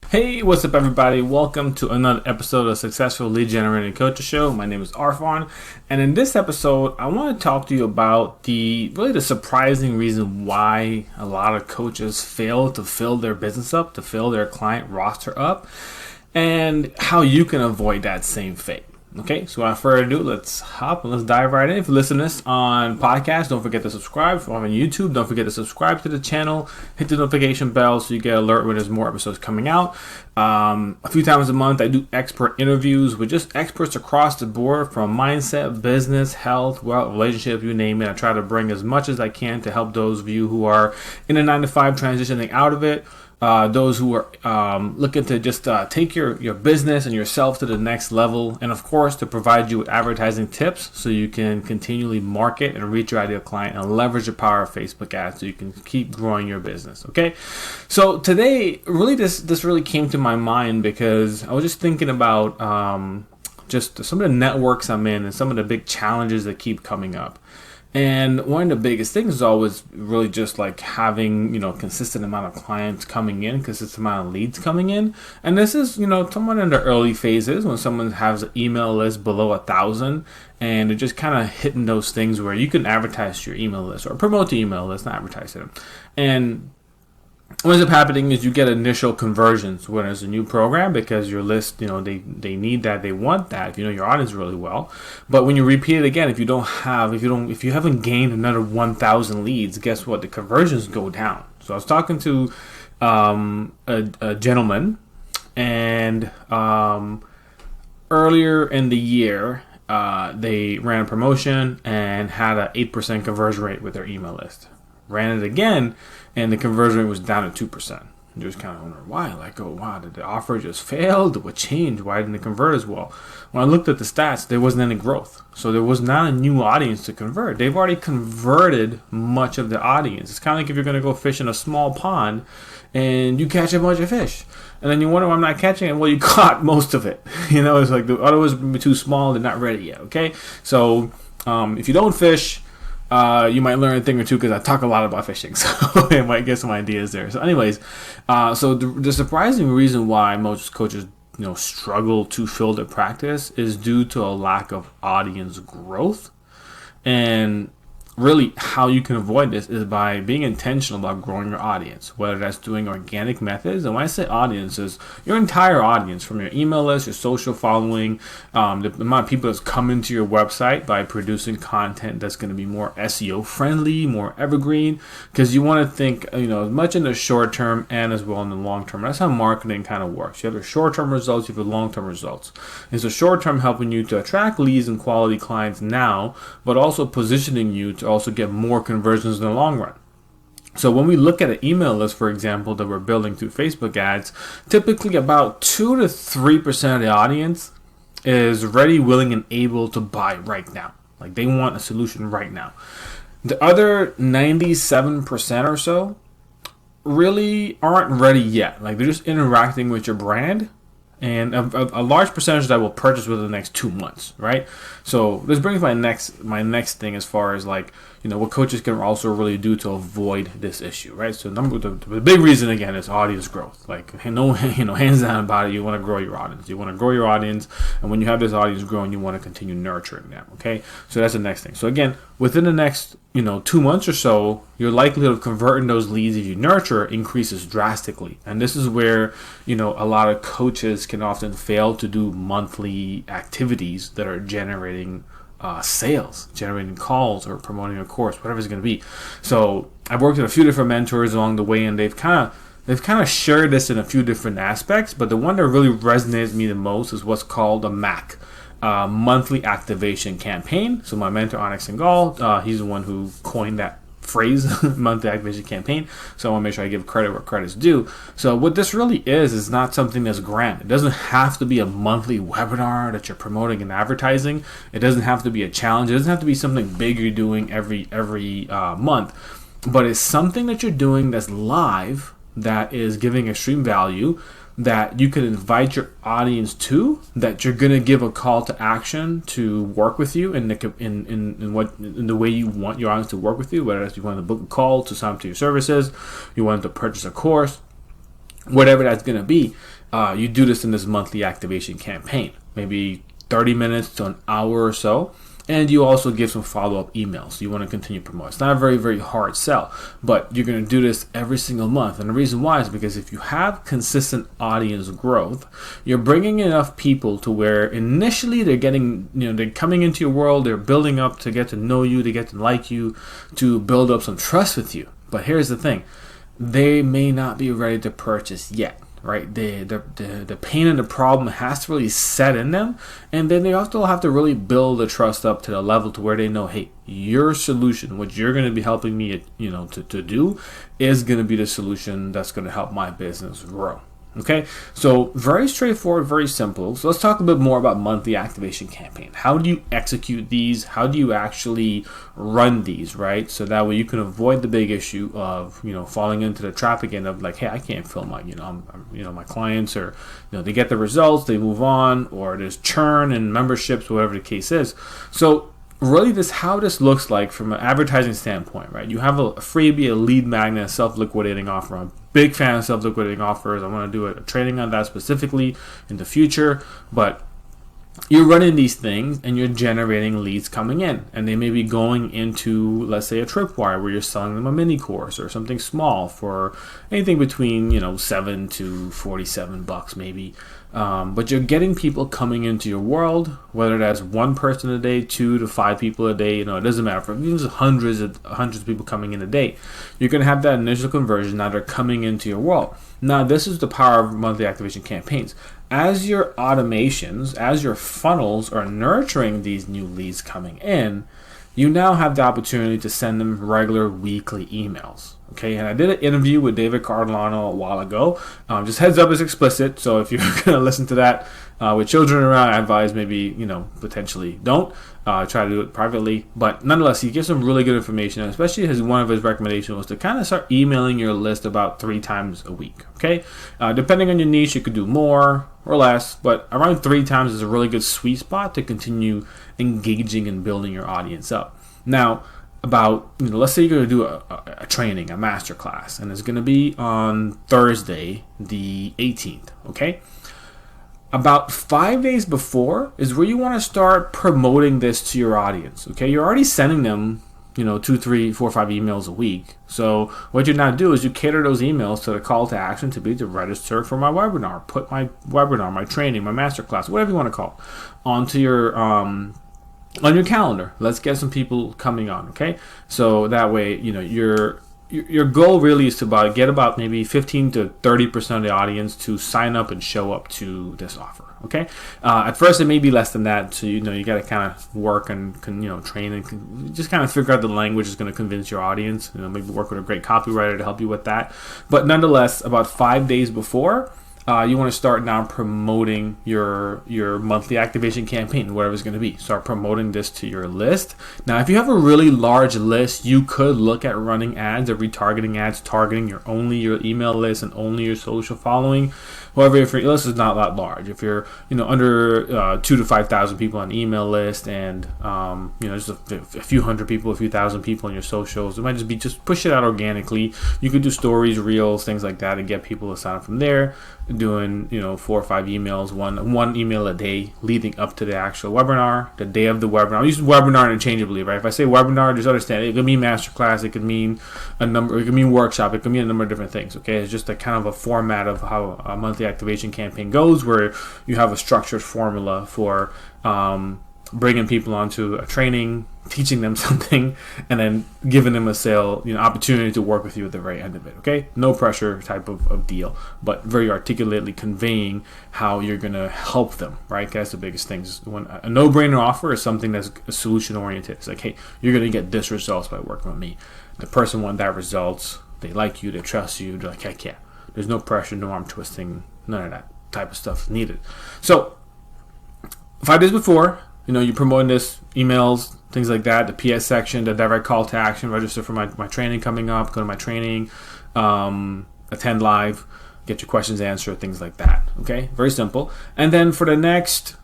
Hey, what's up, everybody? Welcome to another episode of Successful Lead Generating Coaches Show. My name is Arfan, and in this episode, I want to talk to you about the surprising reason why a lot of coaches fail to fill their business up, to fill their client roster up, and how you can avoid that same fate. Okay, so without further ado, let's hop and let's dive right in. If you listen to this on podcast, don't forget to subscribe. If you're on YouTube, don't forget to subscribe to the channel. Hit the notification bell so you get alert when there's more episodes coming out. A few times a month, I do expert interviews with just experts across the board, from mindset, business, health, wealth, relationships, you name it. I try to bring as much as I can to help those of you who are in a 9-to-5 transitioning out of it. Those who are looking to just take your business and yourself to the next level, and of course to provide you with advertising tips so you can continually market and reach your ideal client and leverage the power of Facebook ads so you can keep growing your business. Okay, so today really this really came to my mind because I was just thinking about just some of the networks I'm in and some of the big challenges that keep coming up. And one of the biggest things is always really just like having, consistent amount of clients coming in, consistent amount of leads coming in. And this is, someone in the early phases when someone has an email list below 1,000 and they're just kind of hitting those things where you can advertise to your email list or promote the email list, not advertise to them. And what ends up happening is you get initial conversions when there's a new program because your list, they need that, they want that, if you know your audience really well. But when you repeat it again, if you haven't gained another 1,000 leads, guess what? The conversions go down. So I was talking to a gentleman, and earlier in the year, they ran a promotion and had an 8% conversion rate with their email list. Ran it again, and the conversion rate was down to 2%. You just kind of wonder why. Like, oh wow, did the offer just fail? What changed? Why didn't it convert as well? When I looked at the stats, there wasn't any growth. So there was not a new audience to convert. They've already converted much of the audience. It's kind of like if you're going to go fish in a small pond and you catch a bunch of fish. And then you wonder why I'm not catching it. Well, you caught most of it. It's like the other was too small. They're not ready yet. Okay? So if you don't fish, you might learn a thing or two because I talk a lot about fishing, so you might get some ideas there. So anyways, so the surprising reason why most coaches struggle to fill their practice is due to a lack of audience growth. And really how you can avoid this is by being intentional about growing your audience, whether that's doing organic methods. And when I say audience, is your entire audience, from your email list, your social following, the amount of people that's come into your website by producing content that's going to be more SEO friendly, more evergreen, because you want to think as much in the short term and as well in the long term. That's how marketing kind of works. You have the short term results, you have the long term results. And so short term helping you to attract leads and quality clients now, but also positioning you to also get more conversions in the long run. So when we look at an email list, for example, that we're building through Facebook ads, typically about 2 to 3% of the audience is ready, willing, and able to buy right now. Like, they want a solution right now. The other 97% or so really aren't ready yet. Like, they're just interacting with your brand, and a large percentage that will purchase within the next 2 months, right? So this brings my next thing as far as like, what coaches can also really do to avoid this issue, right? So the big reason again is audience growth. Like, hands down about it, you want to grow your audience. You want to grow your audience, and when you have this audience growing, you want to continue nurturing them. Okay, so that's the next thing. So again, within the next 2 months or so, your likelihood of converting those leads if you nurture increases drastically. And this is where a lot of coaches can often fail to do monthly activities that are generating sales, generating calls, or promoting a course, whatever it's going to be. So I've worked with a few different mentors along the way, and they've kind of shared this in a few different aspects. But the one that really resonates with me the most is what's called a MAC, monthly activation campaign. So my mentor Onyx Singal, he's the one who coined that phrase, monthly activation campaign. So I want to make sure I give credit where credit's due. So what this really is not something that's grand. It doesn't have to be a monthly webinar that you're promoting and advertising. It doesn't have to be a challenge. It doesn't have to be something big you're doing every month. But it's something that you're doing that's live, that is giving extreme value, that you can invite your audience to, that you're going to give a call to action to work with you in the way you want your audience to work with you, whether it's you want to book a call to sign up to your services, you want to purchase a course, whatever that's going to be, you do this in this monthly activation campaign, maybe 30 minutes to an hour or so. And you also give some follow-up emails. You want to continue to promote. It's not a very, very hard sell, but you're going to do this every single month. And the reason why is because if you have consistent audience growth, you're bringing enough people to where initially they're getting, they're coming into your world, they're building up to get to know you, to get to like you, to build up some trust with you. But here's the thing. They may not be ready to purchase yet. Right, the pain and the problem has to really set in them, and then they also have to really build the trust up to the level to where they know, hey, your solution, what you're going to be helping me, to do, is going to be the solution that's going to help my business grow. Okay, so very straightforward, very simple. So let's talk a bit more about monthly activation campaign. How do you execute these? How do you actually run these, right? So that way you can avoid the big issue of, falling into the trap again of like, hey, I can't fill my, my clients, or, they get the results, they move on, or there's churn in memberships, whatever the case is. So really how this looks like from an advertising standpoint, right? You have a freebie, a lead magnet, a self-liquidating offer. I'm a big fan of self-liquidating offers. I want to do a training on that specifically in the future, but you're running these things and you're generating leads coming in, and they may be going into, let's say, a tripwire where you're selling them a mini course or something small for anything between $7 to $47 maybe. But you're getting people coming into your world, whether that's one person a day, 2 to 5 people a day. It doesn't matter. For even hundreds of people coming in a day, you're going to have that initial conversion. Now they're coming into your world. Now this is the power of monthly activation campaigns. As your automations, as your funnels are nurturing these new leads coming in, you now have the opportunity to send them regular weekly emails. Okay, and I did an interview with David Cardano a while ago. Just heads up, it's explicit, so if you're going to listen to that with children around, I advise maybe, potentially don't. Try to do it privately. But nonetheless, he gives some really good information, and especially one of his recommendations was to kind of start emailing your list about 3 times a week. Okay, depending on your niche, you could do more or less, but around 3 times is a really good sweet spot to continue engaging and building your audience up. Now, about, let's say you're going to do a training, a master class, and it's going to be on Thursday, the 18th, okay? About 5 days before is where you want to start promoting this to your audience, okay? You're already sending them, 2, 3, 4, 5 emails a week. So what you now do is you cater those emails to the call to action to be to register for my webinar, put my webinar, my training, my master class, whatever you want to call it, onto your on your calendar. Let's get some people coming on, okay? So that way, your goal really is to get about maybe 15 to 30% of the audience to sign up and show up to this offer, okay? At first, it may be less than that, so you got to kind of work and train and just kind of figure out the language that's going to convince your audience. Maybe work with a great copywriter to help you with that. But nonetheless, about 5 days before, you want to start now promoting your monthly activation campaign, whatever it's going to be. Start promoting this to your list. Now, if you have a really large list, you could look at running ads or retargeting ads, targeting your email list and only your social following. However, if your list is not that large, if you're under 2 to 5,000 people on the email list, and just a few hundred people, a few thousand people on your socials, it might just push it out organically. You could do stories, reels, things like that, and get people to sign up from there. Doing 4 or 5 emails, one email a day leading up to the actual webinar, the day of the webinar. I use webinar interchangeably, right? If I say webinar, just understand it could mean masterclass, it could mean it could mean workshop, it could mean a number of different things. Okay, it's just a kind of a format of how a monthly activation campaign goes, where you have a structured formula for bringing people onto a training, teaching them something, and then giving them a sale, opportunity to work with you at the very end of it. Okay, no pressure type of deal, but very articulately conveying how you're going to help them, right? That's the biggest thing. When a no-brainer offer is something that's solution oriented. It's like, hey, you're going to get this results by working with me. The person wants that results. They like you. They trust you. They're like, heck yeah. There's no pressure, no arm twisting, none of that type of stuff needed. So 5 days before, you're promoting this, emails, things like that, the PS section, the direct call to action, register for my training coming up, go to my training, attend live, get your questions answered, things like that. Okay, very simple. And then for the next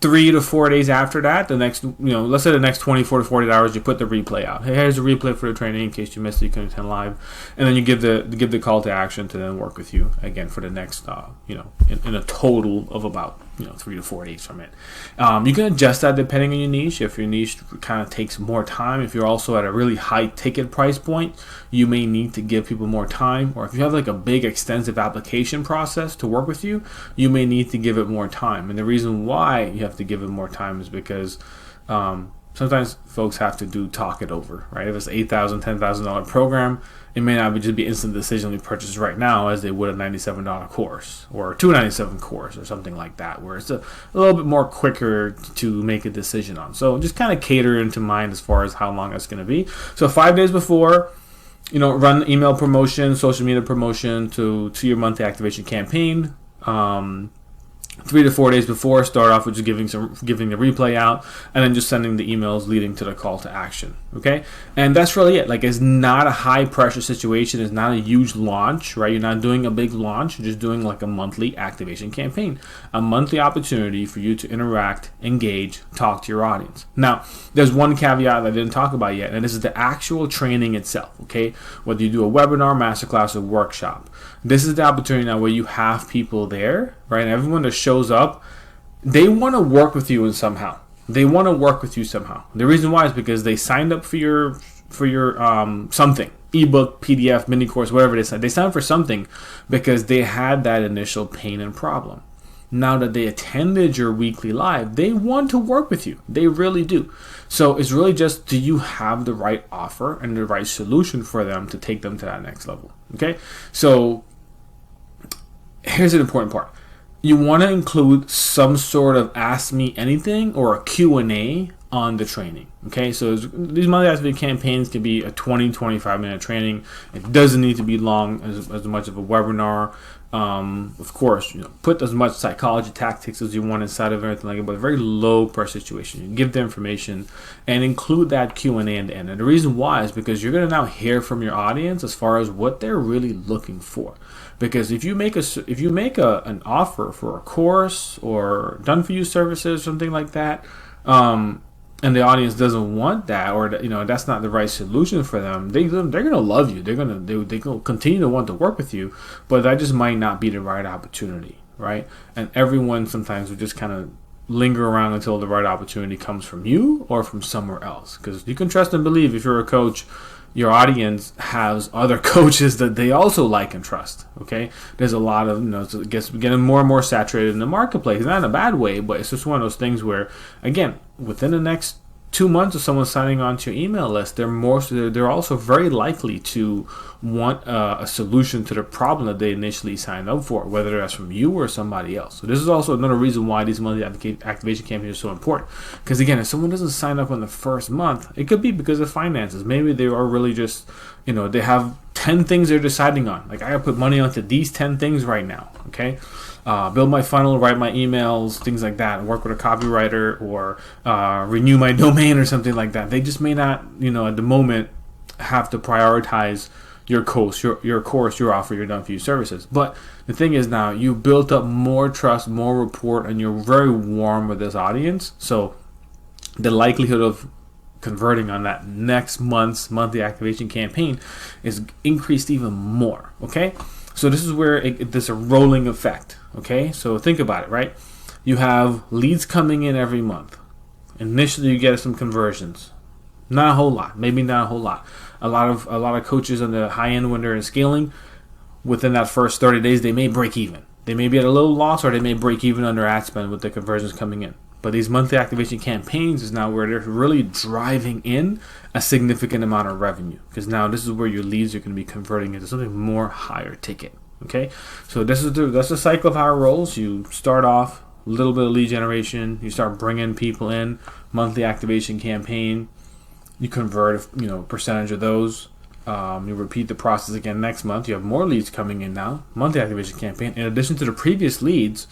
3 to 4 days after that, let's say the next 24 to 48 hours, you put the replay out. Hey, here's a replay for the training in case you missed it, you couldn't attend live, and then you give the call to action to then work with you again for the next, in a total of about 3 to 4 days from it. You can adjust that depending on your niche. If your niche kind of takes more time, if you're also at a really high ticket price point, you may need to give people more time. Or if you have like a big extensive application process to work with you, you may need to give it more time. And the reason why you have to give it more time is because sometimes folks have to talk it over, right? If it's $8,000, $10,000 program, it may not just be instant decision we purchase right now as they would a $97 course or a $297 course or something like that, where it's a little bit more quicker to make a decision on. So just kind of cater into mind as far as how long that's going to be. So 5 days before, run email promotion, social media promotion to your monthly activation campaign. 3 to 4 days before, start off with just giving the replay out, and then just sending the emails leading to the call to action. Okay, and that's really it. Like, it's not a high pressure situation. It's not a huge launch, right? You're not doing a big launch. You're just doing like a monthly activation campaign, a monthly opportunity for you to interact, engage, talk to your audience. Now, there's one caveat that I didn't talk about yet, and this is the actual training itself. Okay, whether you do a webinar, masterclass, or workshop, this is the opportunity now where you have people there, right? And everyone that shows up, they want to work with you somehow. They want to work with you somehow. The reason why is because they signed up for your something, ebook, PDF, mini course, whatever it is. They signed up for something because they had that initial pain and problem. Now that they attended your weekly live, they want to work with you. They really do. So it's really just, do you have the right offer and the right solution for them to take them to that next level? Okay, so here's an important part. You want to include some sort of Ask Me Anything or a Q&A on the training. Okay, so these monthly activity campaigns can be a 20-25 minute training. It doesn't need to be long as much of a webinar. Of course, put as much psychology tactics as you want inside of everything like it, but a very low pressure situation. You give the information and include that Q&A at the end. And the reason why is because you're going to now hear from your audience as far as what they're really looking for. Because if you make an offer for a course or done for you services, something like that, and the audience doesn't want that, or that's not the right solution for them, they're gonna love you. They're gonna continue to want to work with you, but that just might not be the right opportunity, right? And everyone sometimes will just kind of linger around until the right opportunity comes from you or from somewhere else. Because you can trust and believe, if you're a coach, your audience has other coaches that they also like and trust. Okay, there's a lot of it gets getting more and more saturated in the marketplace. Not in a bad way, but it's just one of those things where, again, within the next 2 months of someone signing on to your email list, they're also very likely to want a solution to the problem that they initially signed up for, whether that's from you or somebody else. So this is also another reason why these monthly activation campaigns are so important. Because again, if someone doesn't sign up on the first month, it could be because of finances. Maybe they are really just, they have 10 things they're deciding on. Like, I gotta put money onto these 10 things right now. Okay. Build my funnel, write my emails, things like that, and work with a copywriter, or renew my domain or something like that. They just may not, at the moment, have to prioritize your course, your offer, your done for you services. But the thing is, now you built up more trust, more rapport, and you're very warm with this audience. So the likelihood of converting on that next month's monthly activation campaign is increased even more. Okay. So this is where there's a rolling effect, okay? So think about it, right? You have leads coming in every month. Initially, you get some conversions. Not a whole lot, maybe not a whole lot. A lot of coaches on the high end, when they're in scaling, within that first 30 days, they may break even. They may be at a little loss, or they may break even on their ad spend with the conversions coming in. But these monthly activation campaigns is now where they're really driving in a significant amount of revenue, because now this is where your leads are going to be converting into something more higher ticket. Okay, so that's the cycle of how it rolls. You start off a little bit of lead generation, you start bringing people in, monthly activation campaign, you convert percentage of those. You repeat the process again next month. You have more leads coming in now, monthly activation campaign. In addition to the previous leads,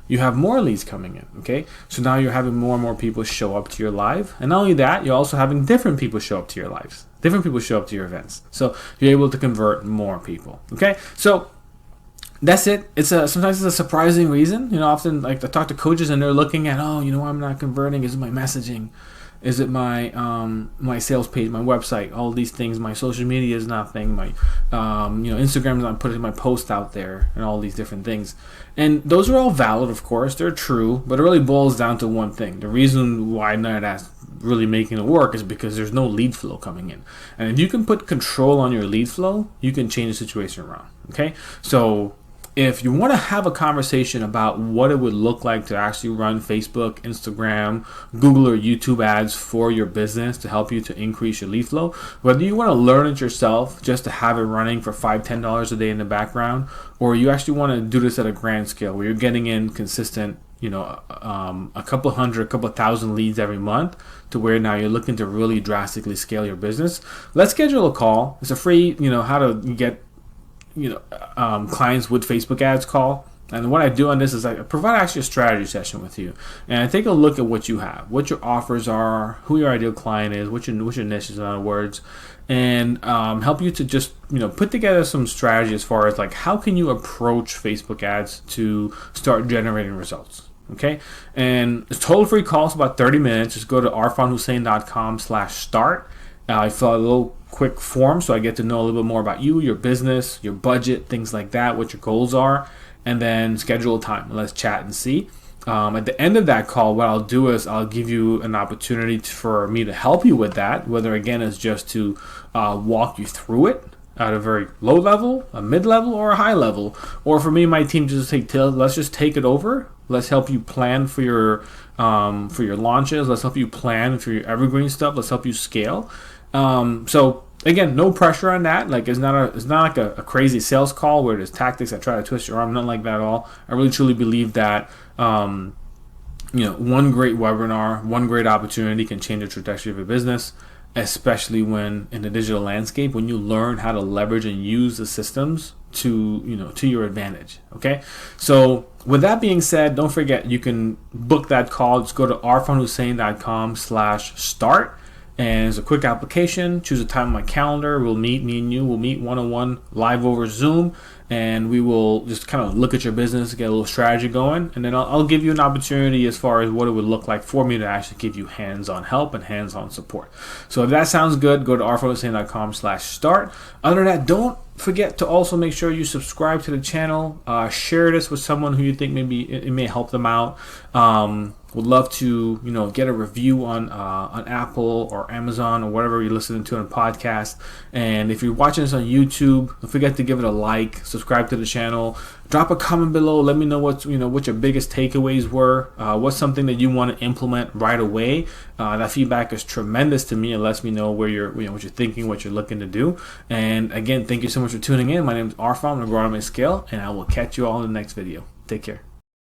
you have more leads coming in, okay? So now you're having more and more people show up to your live. And not only that, you're also having different people show up to your lives. Different people show up to your events. So you're able to convert more people, okay? So That's it. Sometimes it's a surprising reason. Often like I talk to coaches and they're looking at, I'm not converting. Is it my messaging? Is it my my sales page, my website, all these things? My social media is nothing. My Instagram is not putting my post out there, and all these different things. And those are all valid, of course. They're true, but it really boils down to one thing. The reason why none of that's really making it work is because there's no lead flow coming in. And if you can put control on your lead flow, you can change the situation around. Okay, so if you want to have a conversation about what it would look like to actually run Facebook, Instagram, Google, or YouTube ads for your business to help you to increase your lead flow, whether you want to learn it yourself just to have it running for $5, $10 a day in the background, or you actually want to do this at a grand scale where you're getting in consistent, a couple hundred, a couple thousand leads every month to where now you're looking to really drastically scale your business, let's schedule a call. It's a free, how to get clients with Facebook ads call. And what I do on this is I provide actually a strategy session with you, and I take a look at what you have, what your offers are, who your ideal client is, what your niche is, in other words, and help you to just put together some strategy as far as like how can you approach Facebook ads to start generating results. Okay, and it's total free call. It's about 30 minutes. Just go to arfanhussain.com/start. I fill out a little quick form so I get to know a little bit more about you, your business, your budget, things like that, what your goals are, and then schedule a time. Let's chat and see. At the end of that call, what I'll do is I'll give you an opportunity for me to help you with that, whether again is just to walk you through it at a very low level, a mid level, or a high level, or for me and my team just let's just take it over. Let's help you plan for your launches. Let's help you plan for your evergreen stuff. Let's help you scale. So again, no pressure on that. Like it's not like a crazy sales call where there's tactics that try to twist your arm. Nothing like that at all. I really truly believe that one great webinar, one great opportunity can change the trajectory of your business, especially when in the digital landscape, when you learn how to leverage and use the systems to your advantage. Okay, so with that being said, don't forget you can book that call. Just go to arfanhussain.com/start. And it's a quick application. Choose a time on my calendar. We'll meet, me and you. We'll meet one-on-one live over Zoom. And we will just kind of look at your business, get a little strategy going. And then I'll give you an opportunity as far as what it would look like for me to actually give you hands-on help and hands-on support. So if that sounds good, go to arfanhussain.com/start. Other than that, don't forget to also make sure you subscribe to the channel. Share this with someone who you think maybe it may help them out. Would love to, get a review on Apple or Amazon or whatever you're listening to on a podcast. And if you're watching this on YouTube, don't forget to give it a like, subscribe to the channel, drop a comment below. Let me know what your biggest takeaways were. What's something that you want to implement right away? That feedback is tremendous to me. It lets me know where what you're thinking, what you're looking to do. And again, thank you so much for tuning in. My name is Arfan. I'm going to grow on my scale, and I will catch you all in the next video. Take care.